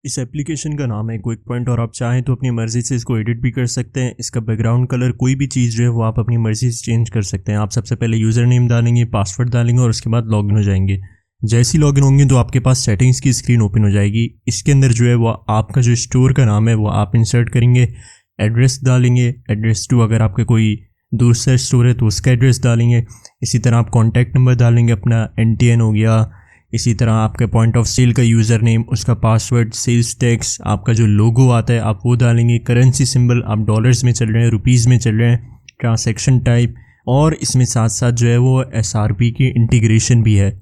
इस एप्लीकेशन का नाम है क्विक पॉइंट और आप चाहें तो अपनी मर्ज़ी से इसको एडिट भी कर सकते हैं। इसका बैकग्राउंड कलर कोई भी चीज़ जो है वो आप अपनी मर्ज़ी से चेंज कर सकते हैं। आप सबसे पहले यूज़र नेम डालेंगे, पासवर्ड डालेंगे और उसके बाद लॉगिन हो जाएंगे। जैसे ही लॉगिन होंगे तो आपके पास सेटिंग्स की स्क्रीन ओपन हो जाएगी। इसके अंदर जो है वो आपका जो स्टोर का नाम है वो आप इंसर्ट करेंगे, एड्रेस डालेंगे, एड्रेस टू अगर आपका कोई दूसरा स्टोर है तो उसका एड्रेस डालेंगे। इसी तरह आप कॉन्टैक्ट नंबर डालेंगे, अपना NTN हो गया। इसी तरह आपके पॉइंट ऑफ सेल का यूज़र नेम, उसका पासवर्ड, सेल्स टैक्स, आपका जो लोगो आता है आप वो डालेंगे। करेंसी सिंबल आप डॉलर्स में चल रहे हैं, रुपीज़ में चल रहे हैं, ट्रांसैक्शन टाइप, और इसमें साथ साथ जो है वो SRP की इंटीग्रेशन भी है।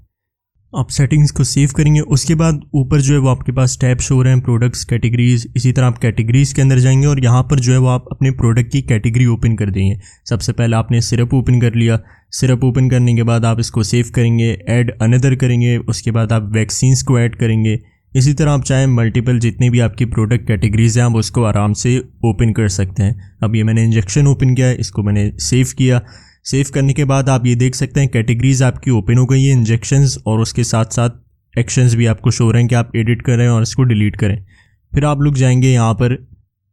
आप सेटिंग्स को सेव करेंगे, उसके बाद ऊपर जो है वो आपके पास टैब शो हो रहे हैं, प्रोडक्ट्स, कैटेगरीज। इसी तरह आप कैटेगरीज के अंदर जाएंगे और यहाँ पर जो है वो आप अपने प्रोडक्ट की कैटेगरी ओपन कर देंगे। सबसे पहले आपने सिरप ओपन कर लिया। सिरप ओपन करने के बाद आप इसको सेव करेंगे, ऐड अनदर करेंगे, उसके बाद आप वैक्सीन्स को ऐड करेंगे। इसी तरह आप चाहें मल्टीपल जितने भी आपकी प्रोडक्ट कैटेगरीज हैं आप उसको आराम से ओपन कर सकते हैं। अब ये मैंने इंजेक्शन ओपन किया है, इसको मैंने सेव किया। सेव करने के बाद आप ये देख सकते हैं कैटेगरीज आपकी ओपन हो गई है, इंजेक्शंस, और उसके साथ साथ एक्शंस भी आपको शो हो रहे हैं कि आप एडिट करें और इसको डिलीट करें। फिर आप लोग जाएंगे यहाँ पर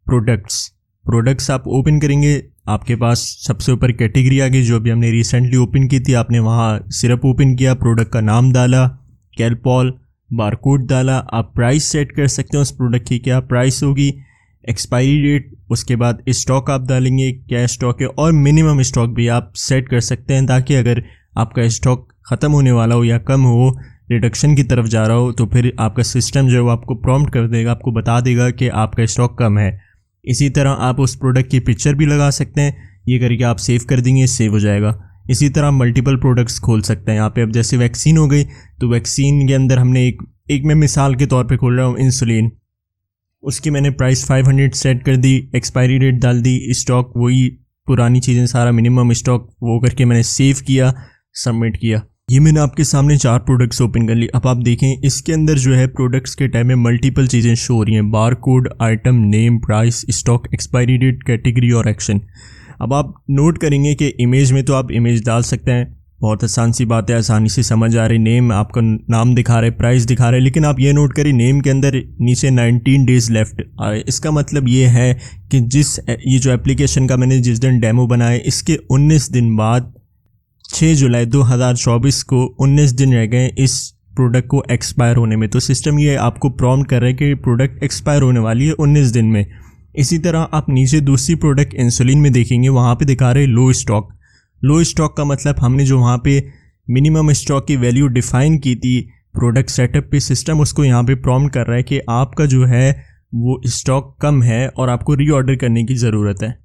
प्रोडक्ट्स आप ओपन करेंगे। आपके पास सबसे ऊपर कैटेगरी आ गई जो अभी हमने रिसेंटली ओपन की थी। आपने वहाँ सिरप ओपन किया, प्रोडक्ट का नाम डाला, कैलपॉल, बारकोड डाला। आप प्राइस सेट कर सकते हैं उस प्रोडक्ट की, क्या प्राइस होगी, एक्सपायरी डेट, उसके बाद स्टॉक आप डालेंगे, क्या स्टॉक है, और मिनिमम स्टॉक भी आप सेट कर सकते हैं ताकि अगर आपका स्टॉक ख़त्म होने वाला हो या कम हो, रिडक्शन की तरफ जा रहा हो, तो फिर आपका सिस्टम जो है वो आपको प्रॉम्प्ट कर देगा, आपको बता देगा कि आपका स्टॉक कम है। इसी तरह आप उस प्रोडक्ट की पिक्चर भी लगा सकते हैं। ये करके आप सेव कर देंगे, सेव हो जाएगा। इसी तरह मल्टीपल प्रोडक्ट्स खोल सकते हैं यहाँ पे। अब जैसे वैक्सीन हो गई तो वैक्सीन के अंदर हमने एक मैं मिसाल के तौर पे खोल रहा हूँ, इंसुलिन। उसकी मैंने प्राइस 500 सेट कर दी, एक्सपायरी डेट डाल दी, स्टॉक वही पुरानी चीज़ें, सारा मिनिमम स्टॉक वो करके मैंने सेव किया, सबमिट किया। ये मैंने आपके सामने 4 प्रोडक्ट्स ओपन कर ली। अब आप देखें इसके अंदर जो है प्रोडक्ट्स के टाइम में मल्टीपल चीज़ें शो हो रही हैं, bar code, item, name, price, stock, expiry date, category और एक्शन। अब आप नोट करेंगे कि इमेज में तो आप इमेज डाल सकते हैं, बहुत आसान सी बात है, आसानी से समझ आ रही। नेम आपका नाम दिखा रहे, प्राइस दिखा रहे, लेकिन आप ये नोट करिए नेम के अंदर नीचे 19 डेज़ लेफ्ट। इसका मतलब ये है कि ये जो एप्लीकेशन का मैंने जिस दिन डेमो बनाया इसके 19 दिन बाद 6 जुलाई 2024 को 19 दिन रह गए इस प्रोडक्ट को एक्सपायर होने में। तो सिस्टम ये आपको प्रॉम्प्ट कर रहा है कि प्रोडक्ट एक्सपायर होने वाली है 19 दिन में। इसी तरह आप नीचे दूसरी प्रोडक्ट इंसुलिन में देखेंगे, वहाँ पे दिखा रहे लो स्टॉक। लो स्टॉक का मतलब हमने जो वहाँ पे मिनिमम स्टॉक की वैल्यू डिफाइन की थी प्रोडक्ट सेटअप पे, सिस्टम उसको यहाँ पे प्रॉम्प्ट कर रहा है कि आपका जो है वो स्टॉक कम है और आपको रीऑर्डर करने की ज़रूरत है।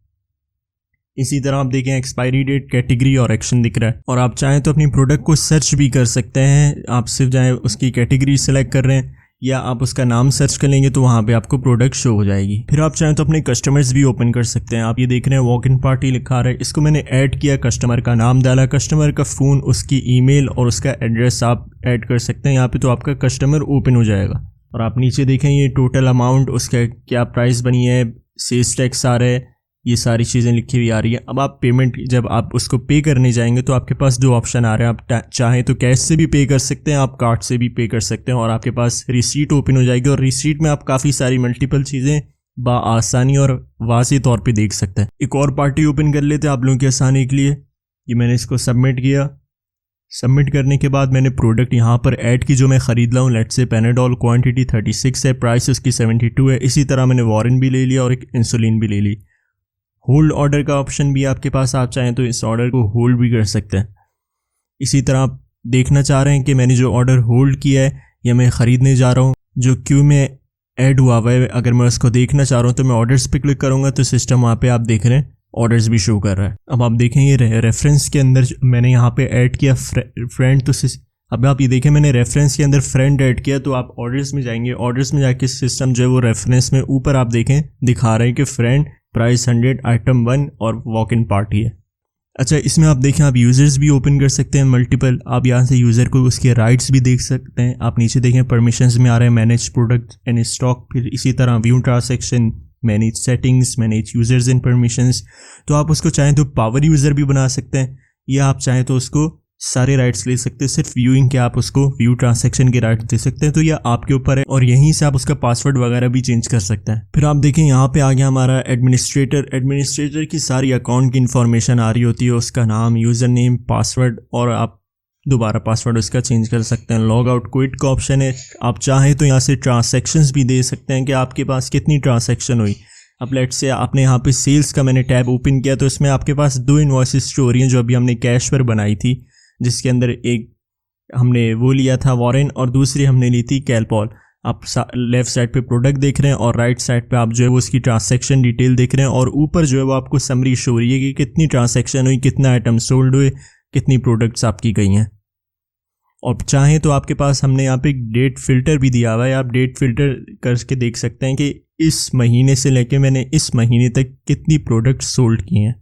इसी तरह आप देखें एक्सपायरी डेट, कैटेगरी और एक्शन दिख रहा है। और आप चाहें तो अपनी प्रोडक्ट को सर्च भी कर सकते हैं। आप सिर्फ चाहे उसकी कैटेगरी सेलेक्ट कर रहे हैं या आप उसका नाम सर्च कर लेंगे तो वहाँ पे आपको प्रोडक्ट शो हो जाएगी। फिर आप चाहें तो अपने कस्टमर्स भी ओपन कर सकते हैं। आप ये देख रहे हैं वॉक इन पार्टी लिखा रहा है, इसको मैंने ऐड किया, कस्टमर का नाम डाला, कस्टमर का फ़ोन, उसकी ईमेल और उसका एड्रेस आप ऐड कर सकते हैं यहाँ पे, तो आपका कस्टमर ओपन हो जाएगा। और आप नीचे देखें ये टोटल अमाउंट, उसका क्या प्राइस बनी है, सेल्स टैक्स आ रहा है, ये सारी चीज़ें लिखी हुई आ रही है। अब आप पेमेंट जब आप उसको पे करने जाएंगे तो आपके पास 2 ऑप्शन आ रहे हैं। आप चाहें तो कैश से भी पे कर सकते हैं, आप कार्ड से भी पे कर सकते हैं, और आपके पास रिसीट ओपन हो जाएगी। और रिसीट में आप काफ़ी सारी मल्टीपल चीज़ें आसानी और वाज़ेह तौर पे देख सकते हैं। एक और पार्टी ओपन कर लेते हैं आप लोगों की आसानी के लिए। ये मैंने इसको सबमिट किया। सबमिट करने के बाद मैंने प्रोडक्ट यहाँ पर ऐड की जो मैं ख़रीद रहा हूँ। लेट से पेनाडोल, क्वांटिटी 36 है, प्राइस उसकी 72 है। इसी तरह मैंने वॉरेन भी ले लिया और एक इंसुलिन भी ले ली। होल्ड ऑर्डर का ऑप्शन भी आपके पास, आप चाहें तो इस ऑर्डर को होल्ड भी कर सकते हैं। इसी तरह आप देखना चाह रहे हैं कि मैंने जो ऑर्डर होल्ड किया है या मैं ख़रीदने जा रहा हूँ, जो क्यू में ऐड हुआ है, अगर मैं उसको देखना चाह रहा हूँ तो मैं ऑर्डर्स पे क्लिक करूँगा तो सिस्टम वहाँ पे आप देख रहे हैं ऑर्डर्स भी शो कर रहा है। अब आप देखें ये रेफरेंस के अंदर मैंने यहाँ पे ऐड किया फ्रेंड, तो अब आप ये देखें मैंने रेफरेंस के अंदर फ्रेंड ऐड किया, तो आप ऑर्डर्स में जाएंगे, ऑर्डर्स में जाके सिस्टम जो है वो रेफरेंस में ऊपर आप देखें दिखा रहे हैं कि फ्रेंड, प्राइस 100, आइटम 1 और वॉक इन पार्टी है। अच्छा, इसमें आप देखें आप यूज़र्स भी ओपन कर सकते हैं मल्टीपल। आप यहाँ से यूज़र को उसके राइट्स भी देख सकते हैं। आप नीचे देखें परमिशंस में आ रहे हैं मैनेज प्रोडक्ट एंड स्टॉक, फिर इसी तरह view transaction, manage settings, manage users and permissions. तो आप उसको चाहें तो पावर यूज़र भी बना सकते हैं या आप चाहें तो उसको सारे राइट्स ले सकते हैं, सिर्फ व्यूइंग के आप उसको व्यू ट्रांजैक्शन के राइट्स दे सकते हैं। तो यह आपके ऊपर है और यहीं से आप उसका पासवर्ड वगैरह भी चेंज कर सकते हैं। फिर आप देखें यहाँ पे आ गया हमारा एडमिनिस्ट्रेटर की सारी अकाउंट की इन्फॉर्मेशन आ रही होती है, उसका नाम, यूज़र नेम, पासवर्ड, और आप दोबारा पासवर्ड उसका चेंज कर सकते हैं। लॉग आउट क्विट का ऑप्शन है, आप चाहें तो यहाँ से ट्रांसैक्शंस भी दे सकते हैं कि आपके पास कितनी ट्रांसैक्शन हुई। अब लेट से आपने यहाँ पे सेल्स का मैंने टैब ओपन किया तो इसमें आपके पास 2 इन्वॉइसेस शो हो रही हैं जो अभी हमने कैश पर बनाई थी, जिसके अंदर एक हमने वो लिया था वॉरेन और दूसरी हमने ली थी कैलपॉल। आप लेफ़्ट साइड पे प्रोडक्ट देख रहे हैं और राइट साइड पे आप जो है वो उसकी ट्रांसैक्शन डिटेल देख रहे हैं, और ऊपर जो है वो आपको समरी शो हो रही है कि कितनी ट्रांसैक्शन हुई, कितना आइटम सोल्ड हुए, कितनी प्रोडक्ट्स आपकी गई हैं। और चाहें तो आपके पास हमने यहाँ पे एक डेट फ़िल्टर भी दिया हुआ है, आप डेट फ़िल्टर करके देख सकते हैं कि इस महीने से लेके मैंने इस महीने तक कितनी प्रोडक्ट्स सोल्ड किए हैं।